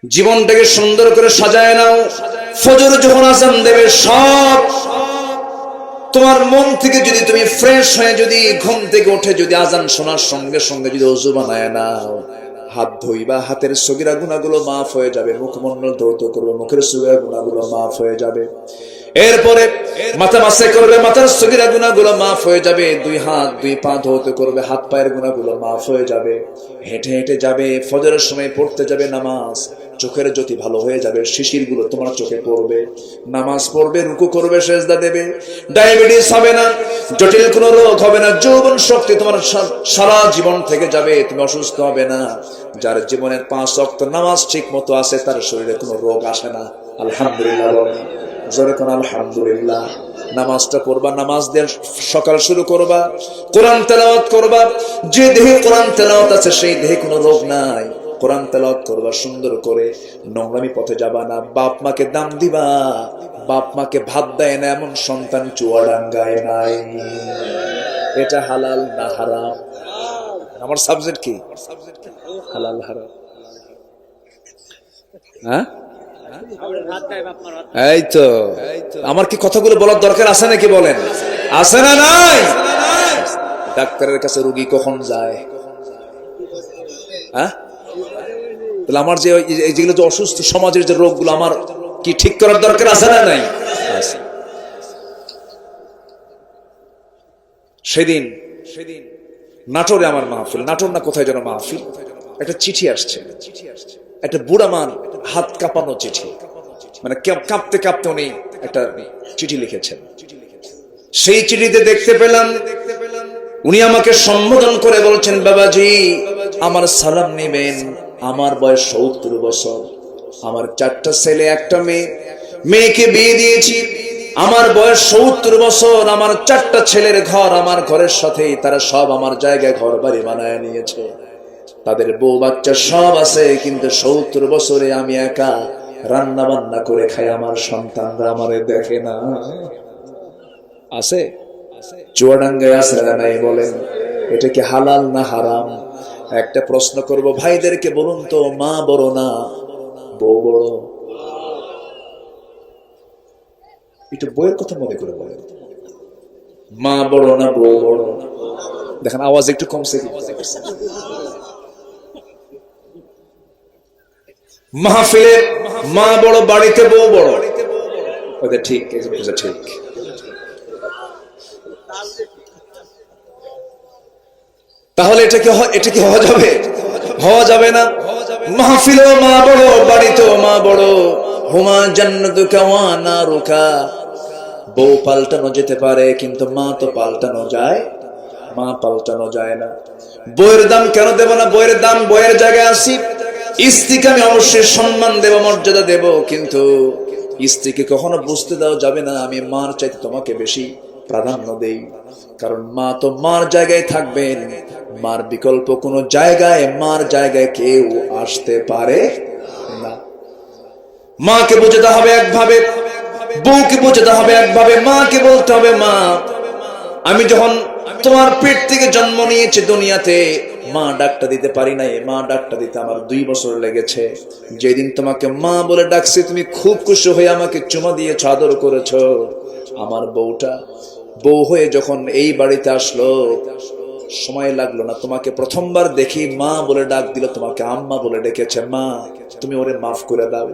জীবনটাকে সুন্দর করে সাজায় নাও। ফজর যখন আজান দেবে, সব তোমার মন থেকে যদি তুমি ফ্রেশ হয়ে যদি ঘুম থেকে উঠে যদি আজান শোনার সঙ্গে সঙ্গে যদি ওযু বানায় নাও, হাত ধুইবা, হাতের সগীরা গুনাহগুলো মাফ হয়ে যাবে। মুখমণ্ডল ধৌত করবে, মুখের সগীরা গুনাহগুলো মাফ হয়ে যাবে। এরপরে মাথা মাসে করবে, মাথার সগীরা গুনাহগুলো মাফ হয়ে যাবে। দুই হাত দুই পা ধৌত করবে, হাত পায়ের গুনাহগুলো মাফ হয়ে যাবে। হেঁটে হেঁটে যাবে, ফজরের সময় পড়তে যাবে নামাজ, চোখের জ্যোতি ভালো হয়ে যাবে, শিশির গুলো তোমার চোখে পড়বে, নামাজ পড়বে, রুকু করবে, সেজদা দেবে। ডায়াবেটিস হবে না, জটিল কোনো রোগ হবে না, যৌবন শক্তি তোমার সারা জীবন থেকে যাবে, তুমি অসুস্থ হবে না। যার জীবনের 5 ওয়াক্ত নামাজ ঠিক মতো আছে, তার শরীরে কোনো রোগ আসে না। আলহামদুলিল্লাহ বলেন, জোরে কোন আলহামদুলিল্লাহ। নামাজটা পড়বা, নামাজ দিয়ে সকাল শুরু করবা, কোরআন তেলাওয়াত করবা। যে দেহে কোরআন তেলাওয়াত আছে সেই দেহে কোনো রোগ নাই। কোরআন তেলাওয়াত করবা সুন্দর করে, নোংরামি পথে যাবা না। বাপ মাকে দাম দিবা, বাপ মাকে ভাত দেয় না এমন সন্তান চুয়াডাঙ্গায় নাই। এটা হালাল না হারাম? আমার সাবজেক্ট কি? হালাল হারাম। হ্যাঁ, এই তো আমার কি কথাগুলো বলার দরকার আছে নাকি বলেন? আছে না নাই? ডাক্তারের কাছে রোগী কখন যায়? হ্যাঁ, তাহলে আমার যে যেগুলো যে অসুস্থ সমাজের যে রোগগুলো, আমার কি ঠিক করার দরকার আছে না নাই? সেদিন নাটোরে আমার মাহফিল, নাটোর না কোথায় যেন মাহফিল, একটা চিঠি আসছে, একটা বুড়া মান হাত কাঁপানো চিঠি, মানে কাঁপতে কাঁপতে উনি একটা চিঠি লিখেছেন। সেই চিঠিতে দেখতে পেলাম উনি আমাকে সম্বোধন করে বলছেন, বাবাজি আমার সালাম নেবেন, আমার বয়স 70 বছর, আমার 4টা ছেলে 1টা মেয়ে, মেয়েকে বিয়ে দিয়েছি, আমার বয়স 70 বছর, আমার 4টা ছেলের ঘর আমার ঘরের সাথেই, তারা সব আমার জায়গায় ঘর বাড়ি বানায় নিয়েছে, তাদের বউ বাচ্চা সব আছে, কিন্তু 70 বছরে আমি একা রান্না বান্না করে খাই, আমার সন্তানরা আমারে দেখে না। আছে চুয়াডাঙ্গায় আছে না নাই বলেন? এটা কি হালাল না হারাম? একটা প্রশ্ন করব ভাইদেরকে, বলুন তো, মা বড় না বউ বড়? একটু বইয়ের কথা মনে করে বলেন, মা বড় না বউ বড়? দেখেন আওয়াজ একটু কমছে। মাহফিলে মা বড়, বাড়িতে বউ বড়, ওটা ঠিক? ঠিক। তাহলে এটা কি হওয়া যাবে? হওয়া যাবে না। মাহফিলেও মা বড়, বাড়িতেও মা বড়। হুমা জান্নাতুকা ওয়া নারুকা। বউ পাল্টানো যেতে পারে, কিন্তু মা তো পাল্টানো যায়, মা পাল্টানো যায় না। বইয়ের দাম কেন দেব না? বইয়ের দাম, বইয়ের জায়গায় আসি। স্ত্রীকে আমি অবশ্যই সম্মান দেব, মর্যাদা দেব, কিন্তু স্ত্রীকে কখনো বুঝতে দেওয়া যাবে না আমি মার চাইতে তোমাকে বেশি প্রাধান্য দেই। কারণ মা তো মার জায়গায় থাকবেন, মার বিকল্প কোন জায়গায়, মার জায়গায় কেউ আসতে পারে না। মাকে বোঝাতে হবে একভাবে, বউকে বোঝাতে হবে একভাবে। মাকে বলতে হবে, মা আমি যখন তোমার পেট থেকে জন্ম নিয়েছি দুনিয়াতে, মা ডাকটা দিতে পারি নাই, মা ডাকটা দিতে আমার 2 বছর লেগেছে। যেদিন তোমাকে মা বলে ডাকছি, তুমি খুব খুশি হয়ে আমাকে চুমা দিয়ে আদর করেছো। আমার বউটা বউ হয়ে যখন এই বাড়িতে আসলো, সময় লাগলো না, তোমাকে প্রথমবার দেখি মা বলে ডাক দিল, তোমাকে আম্মা বলে ডেকেছে। মা তুমি ওরে মাফ করে দাও।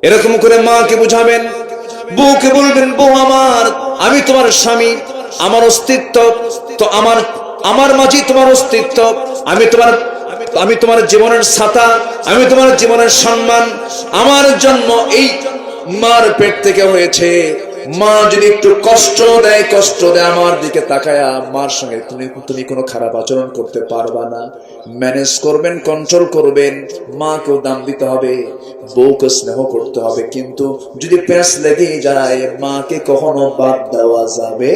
এরকম করে মাকে বুঝাবেন। বউকে বলবেন, বউ আমার, আমি তোমার স্বামী, আমার অস্তিত্ব তো আমার মাঝে তোমার অস্তিত্ব, আমি তোমার জীবনের ছাতা, আমি তোমার জীবনের সম্মান। আমার জন্ম এই মার পেট থেকে হয়েছে। মা যদি একটু কষ্ট দেয় আমার দিকে তাকায়া, মার সঙ্গে তুমি কোনো খারাপ আচরণ করতে পারবা না। ম্যানেজ করবেন, কন্ট্রোল করবেন। মাকেও দাম দিতে হবে, বউকে স্নেহ করতে হবে, কিন্তু যদি প্যাঁচ লেগে যায়, মাকে কখনো বাদ দেওয়া যাবে?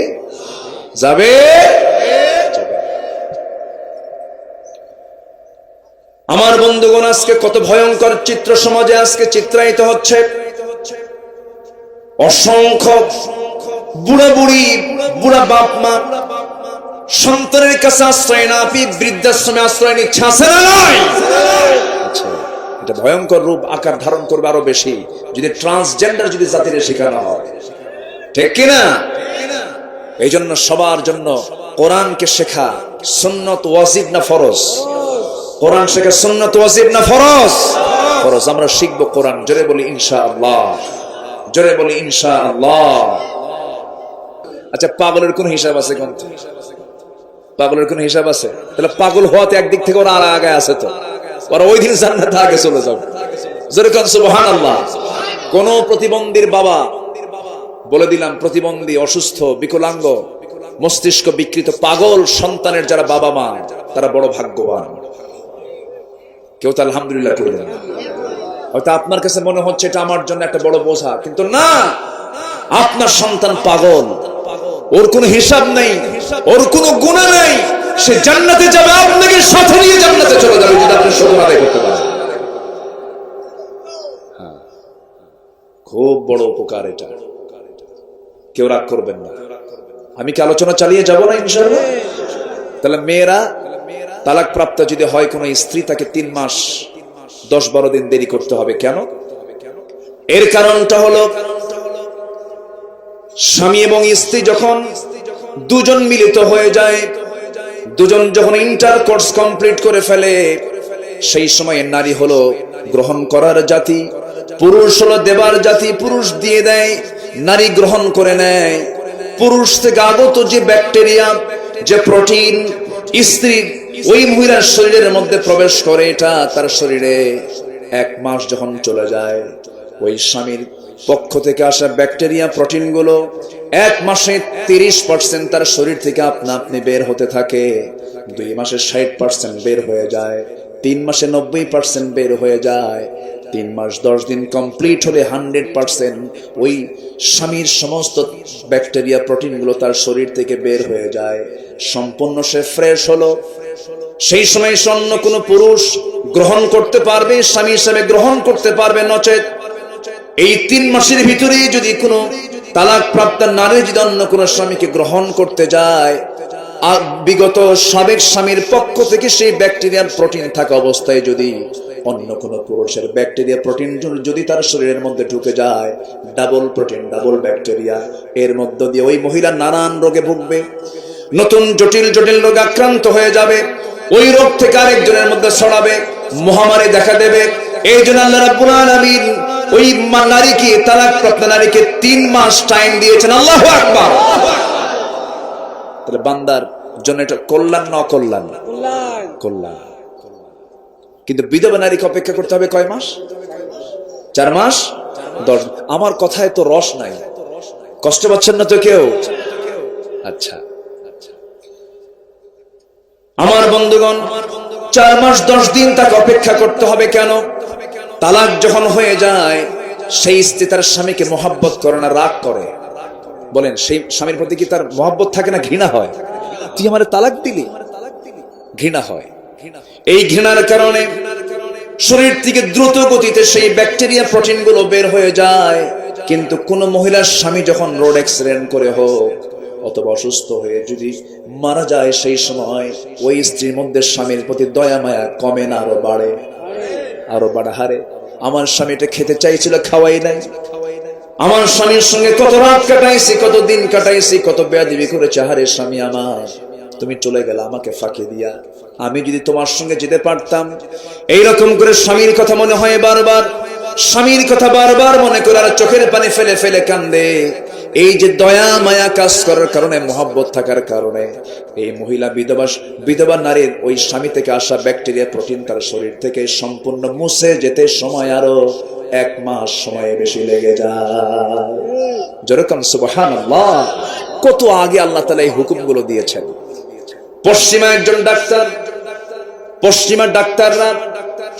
আমার বন্ধুগণ, আজকে কত ভয়ঙ্কর চিত্র সমাজে আজকে চিত্রায়িত হচ্ছে। অসংখ্য বুড়া বুড়ি, বুড়া বাপ মা সন্তানের কাছে আশ্রয় না পেয়ে বৃদ্ধাশ্রমে আশ্রয় নিচ্ছে, আছে না নাই? এটা ভয়ঙ্কর রূপ আকার ধারণ করবে আরো বেশি যদি ট্রান্সজেন্ডার যদি জাতিরে শেখানো হয়, ঠিক কিনা? এই জন্য সবার জন্য কোরআনকে শেখা সুন্নত ওয়াজিব না ফরজ? কোরআন শেখা সুন্নত ওয়াজিব না ফরজ? ফরজ। আমরা শিখবো কোরআন। জোরে বলি ইনশাআল্লাহ, জোরে বলি ইনশাআল্লাহ। আচ্ছা, পাগলের কোন হিসাব আছে? কোন পাগলের কোন হিসাব আছে? তাহলে পাগল হওয়াতে একদিক থেকে ওরা আর আগে আছে, তো ওরা ওই দিন জান্নাতে আগে চলে যাবে। জোরে কোন সুবহানাল্লাহ। কোন প্রতিবন্ধীর বাবা, বলে দিলাম প্রতিবন্ধী, অসুস্থ, বিকলাঙ্গ, মস্তিষ্ক বিকৃত, পাগল সন্তানের যারা বাবা মা তারা বড় ভাগ্যবান। কেউ তো আলহামদুলিল্লাহ করলেন। হয়তো আপনার কাছে মনে হচ্ছে এটা আমার জন্য একটা বড় বোঝা, কিন্তু না, আপনার সন্তান পাগল, ওর কোনো হিসাব নেই, ওর কোনো গুনাহ নেই, সে জান্নাতে যাবে, আপনাকে সাথে নিয়ে জান্নাতে চলে যাবে যদি আপনি শুকর আদায় করতে পারেন। খুব বড় উপকার এটা, কেউ রাগ করবেন না। আমি কি আলোচনা চালিয়ে যাব না ইনশাআল্লাহ? তাহলে মেয়েরা তালাক প্রাপ্ত যদি হয় কোন স্ত্রী, তাকে 3 মাস 10-12 দিন দেরি করতে হবে। কেন? এর কারণটা হলো স্বামী এবং স্ত্রী যখন দুজন মিলিত হয়ে যায়, দুজন যখন ইন্টারকোর্স কমপ্লিট করে ফেলে, সেই সময় নারী হলো গ্রহণ করার জাতি, পুরুষ হলো দেবার জাতি। পুরুষ দিয়ে দেয়, নারী গ্রহণ করে নেয়। পুরুষ থেকে আগত যে ব্যাকটেরিয়া, যে প্রোটিন স্ত্রীর ওই মহিলার শরীরের মধ্যে প্রবেশ করে, এটা তার শরীরে 1 মাস যখন চলে যায়, ওই স্বামীর পক্ষ থেকে আসা ব্যাকটেরিয়া প্রোটিন গুলো 1 মাসে 30% তার শরীর থেকে আপনা আপনি বের হতে থাকে। 2 মাসে 60% বের হয়ে যায়, 3 মাসে 90% বের হয়ে যায়। 3 মাস 10 দিন কমপ্লিট হলে 100% ওই স্বামীর সমস্ত ব্যাকটেরিয়া প্রোটিন গুলো তার শরীর থেকে বের হয়ে যায়, সম্পূর্ণ সে ফ্রেশ হলো। সেই সময় অন্য কোনো পুরুষ গ্রহণ করতে পারবে, স্বামী হিসেবে গ্রহণ করতে পারবে। নচেত এই 3 মাসের ভিতরে যদি কোনো তালাক প্রাপ্ত নারী যদি অন্য কোনো স্বামীকে গ্রহণ করতে যায়, বিগত সাবেক স্বামীর পক্ষ থেকে সেই ব্যাকটেরিয়ার প্রোটিন থাকা অবস্থায় যদি অন্য কোনো পুরুষের ব্যাকটেরিয়া প্রোটিন যদি তার শরীরের মধ্যে ঢুকে যায়, ডাবল প্রোটিন, ডাবল ব্যাকটেরিয়া, এর মধ্য দিয়ে ওই মহিলা নানান রোগে ভুগবে, নতুন জটিল জটিল রোগে আক্রান্ত হয়ে যাবে। ওই রোগ থেকে আরেকজনের মধ্যে ছড়াবে, মহামারী দেখা দেবে। এই জন্য আল্লাহ রাব্বুল আলামিন ওই নারীকে, তালাকপ্রাপ্ত নারীকে 3 মাস টাইম দিয়েছেন। আল্লাহু আকবার। তাহলে বান্দার জন্য এটা কল্যাণ না অকল্যাণ? কল্যাণ। কিন্তু বিধবা নারীকে অপেক্ষা করতে হবে কয় মাস? 4 মাস 10। আমার কথায় তো রস নাই, কষ্ট পাচ্ছেন না তো কেউ? আচ্ছা, আমার বন্ধুগণ, 4 মাস 10 দিন তাকে অপেক্ষা করতে হবে। কেন? তালাক যখন হয়ে যায়, সেই স্ত্রী তার স্বামীকে মহব্বত করে না, রাগ করে। বলেন, সেই স্বামীর প্রতি কি তার মহব্বত থাকে না ঘৃণা হয়? তুই আমারে তালাক দিলি, ঘৃণা হয়। এই ঘৃণার কারণে শরীর থেকে দ্রুত গতিতে সেই ব্যাকটেরিয়া প্রোটিন গুলো বের হয়ে যায়। কিন্তু কোন মহিলার স্বামী যখন রোড অ্যাক্সিডেন্ট করে হোক অথবা অসুস্থ হয়ে যদি মারা যায়, সেই সময় ওই স্ত্রীর মধ্যে স্বামীর প্রতি দয়া মায়া কমে না, আরো বাড়ে, আরো বাড়া হারে। আমার স্বামীটা খেতে চাইছিল, খাওয়াই নাই। আমার স্বামীর সঙ্গে কত রাত কাটাইছি, কত দিন কাটাইছি, কত বেয়াদবি করেছে। হারে স্বামী আমার, তুমি চলে গেলে আমাকে ফাঁকি দিয়া, আমি যদি তোমার সঙ্গে যেতে পারতাম। এইরকম করে স্বামীর কথা মনে হয় বারবার, স্বামীর কথা বারবার মনে করে আর চোখের পানি ফেলে ফেলে কান্দে। এই যে দয়া মায়া কাজ করার কারণে, মহব্বত থাকার কারণে এই মহিলা বিধবা নারীর ওই স্বামী থেকে আসা ব্যাকটেরিয়া প্রোটিন তার শরীর থেকে সম্পূর্ণ মুছে যেতে সময় আরো 1 মাস সময় বেশি লেগে যায়। যেরকম সুবহানাল্লাহ, কত আগে আল্লাহ তাআলা এই হুকুমগুলো দিয়েছেন। পশ্চিমা একজন ডাক্তার, পশ্চিমা ডাক্তাররা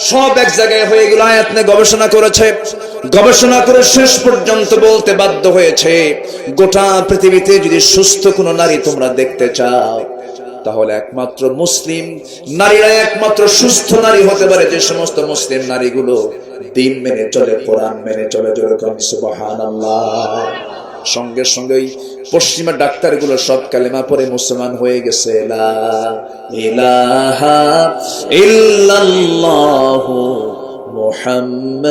সব এক জায়গায় হয়ে গেল, আয়াত নিয়ে গবেষণা করেছে। গবেষণা করে শেষ পর্যন্ত বলতে বাধ্য হয়েছে, গোটা পৃথিবীতে যদি সুস্থ কোনো নারী তোমরা দেখতে চাও, তাহলে একমাত্র মুসলিম নারীরা একমাত্র সুস্থ নারী হতে পারে যে সমস্ত মুসলিম নারীগুলো দিন মেনে চলে, কোরআন মেনে চলে। যেরকম সুবহানাল্লাহ। সঙ্গে সঙ্গে পশ্চিমা ডাক্তারগুলো সব কালেমা পড়ে মুসলমান হয়ে গেছে। লা ইলাহা ইল্লাল্লাহু মুহাম্মাদ।